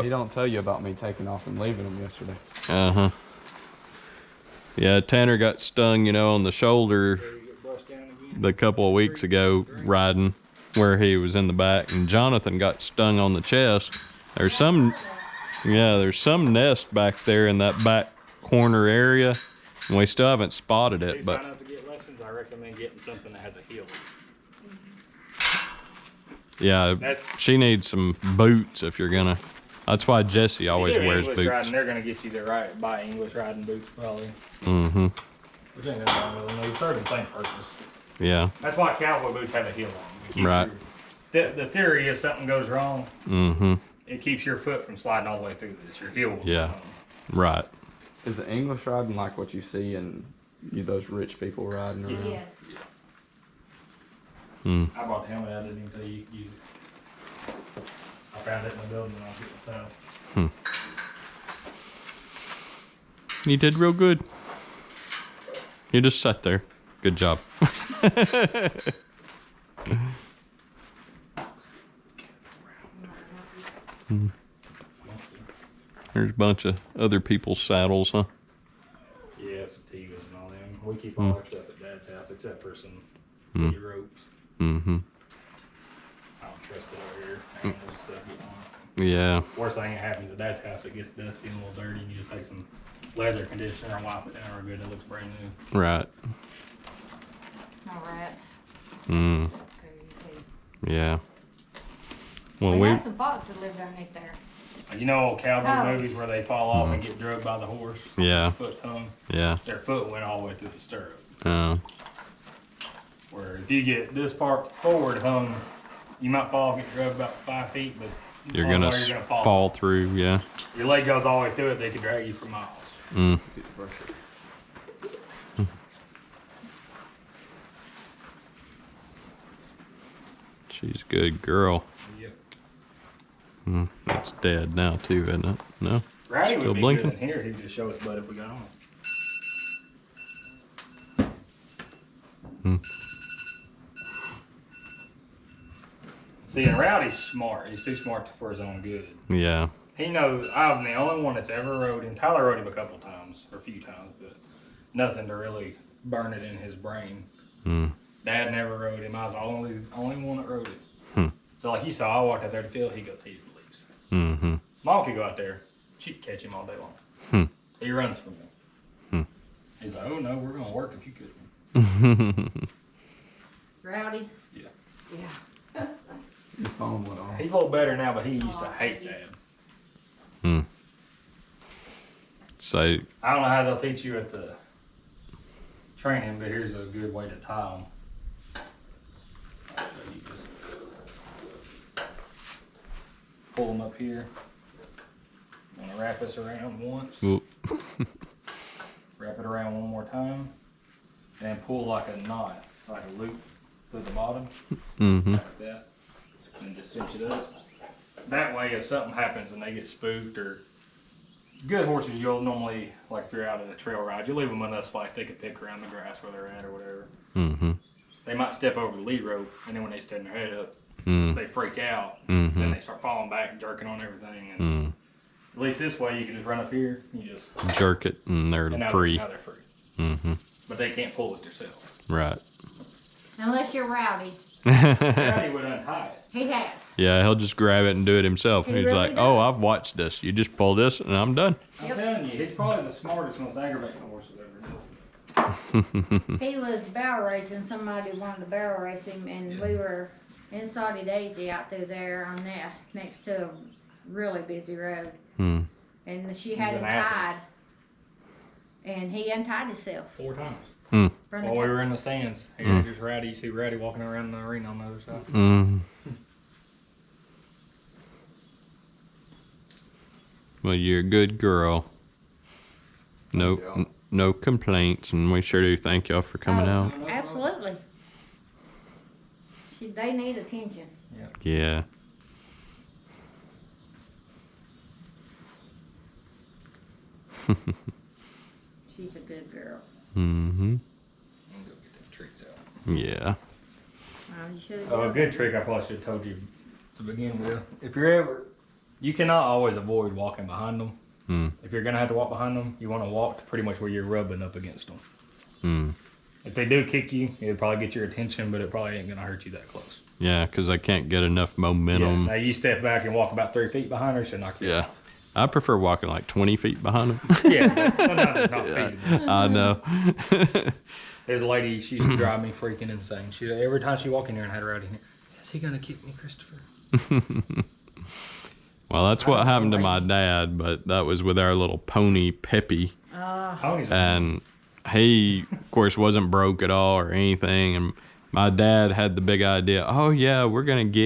He don't tell you about me taking off and leaving him yesterday. Uh-huh. Yeah, Tanner got stung, you know, on the shoulder a couple of weeks ago riding where he was in the back, and Jonathan got stung on the chest. There's some nest back there in that back corner area, and we still haven't spotted it. But sign up to get lessons, I recommend getting something that has a heel. yeah, she needs some boots if you're gonna. That's why Jesse always wears English boots. Riding, they're gonna get you there right by English riding boots probably. Mm-hmm. Which ain't nothing wrong with them. They serve the same purpose. Yeah. That's why cowboy boots have a heel on them. Right. The theory is something goes wrong. Mm-hmm. It keeps your foot from sliding all the way through this. Your heel will Yeah. Right. Is the English riding like what you see in those rich people riding around? Yes. Mm. I bought the helmet. I didn't even tell you could use it. I found it in the building and I took it myself. You did real good. You just sat there. Good job. There's a bunch of other people's saddles, huh? Yeah, some Tigers and all them. We keep all our stuff at Dad's house except for some woody ropes. Mm-hmm. I don't trust it over here. Animals and stuff getting on it. Yeah. Worst thing that happens at Dad's house, it gets dusty and a little dirty, and you just take some leather conditioner and wipe it down real good. It looks brand new. Right. No rats. Mm. Crazy. Yeah. Well, We had some fox that lived underneath there. You know old cowboy Oh. movies where they fall off and get drugged by the horse? Yeah. Foot's hung. Yeah. Their foot went all the way through the stirrup. Where if you get this part forward hung, you might fall, get drugged about 5 feet, but You're gonna fall through, yeah. Your leg goes all the way through it, they could drag you for miles. Mm. She's a good girl. Yep. Mm. It's dead now too, isn't it? No? Rowdy Still would be blinking? good in here. He'd just show us blood if we got on. Hmm. See, and Rowdy's smart. He's too smart for his own good. Yeah. He knows I'm the only one that's ever rode him. Tyler rode him a couple times, or a few times, but nothing to really burn it in his brain. Mm. Dad never rode him. I was the only one that rode him. Hmm. So like you saw, I walked out there to the field, he believes. Mm-hmm. Mom could go out there, she could catch him all day long. Hmm. He runs from me. Hmm. He's like, oh no, we're gonna work if you could. Rowdy? Yeah. Yeah. Your phone went off. He's a little better now, but he used to hate Dad. Hmm. So, I don't know how they'll teach you at the training, but here's a good way to tie them. You just pull them up here. I'm gonna wrap this around once. whoop. Wrap it around one more time. And then pull like a knot, like a loop through the bottom. Mm-hmm. Like that. And just cinch it up. That way, if something happens and they get spooked, or good horses, you'll normally, like if you're out on a trail ride, you leave them enough slack they can pick around the grass where they're at or whatever. Mm-hmm. They might step over the lead rope, and then when they stand their head up, Mm. they freak out. Mm-hmm. Then they start falling back and jerking on everything. And Mm. at least this way, you can just run up here, you just Jerk it and they're and free. Now they're free. Mm-hmm. But they can't pull it themselves. Right. Unless you're Rowdy. Rowdy would untie it. He has. Yeah, he'll just grab it and do it himself. He He's really like, oh, does. I've watched this. You just pull this and I'm done. I'm Yep. telling you, he's probably the smartest, most aggravating horse I've ever done. He was barrel racing. Somebody wanted to barrel race him, and we were in Saudi Daisy out through there on that next to a really busy road. Hmm. And she had He's him in Athens. tied, and he untied himself. 4 times. Hmm. From While the we were in the stands, here, there's Rowdy. You see Rowdy walking around the arena on the other side. Mm. Well, you're a good girl. No, Thank y'all. no complaints, and we sure do thank y'all for coming Oh, out. Absolutely. They need attention. Yeah. She's a good girl. Mm-hmm. I'm gonna go get them treats out. Yeah. You should have Oh, a good trick I probably should have told you to begin with. If you're ever You cannot always avoid walking behind them. Hmm. If you're gonna have to walk behind them, you want to walk to pretty much where you're rubbing up against them. Hmm. If they do kick you, it'll probably get your attention, but it probably ain't gonna hurt you that close. Yeah, because I can't get enough momentum. Now you step back and walk about 3 feet behind her, she'll knock you Yeah. off. I prefer walking like 20 feet behind them. Yeah, but sometimes it's not feasible. I know. There's a lady, she used to drive me freaking insane. She every time she walk in here and had her out in here, is he gonna kick me, Christopher? Well, that's what happened to my dad, but that was with our little pony, Peppy. Ponies are And he, of course, wasn't broke at all or anything. And my dad had the big idea, oh, yeah, we're going to get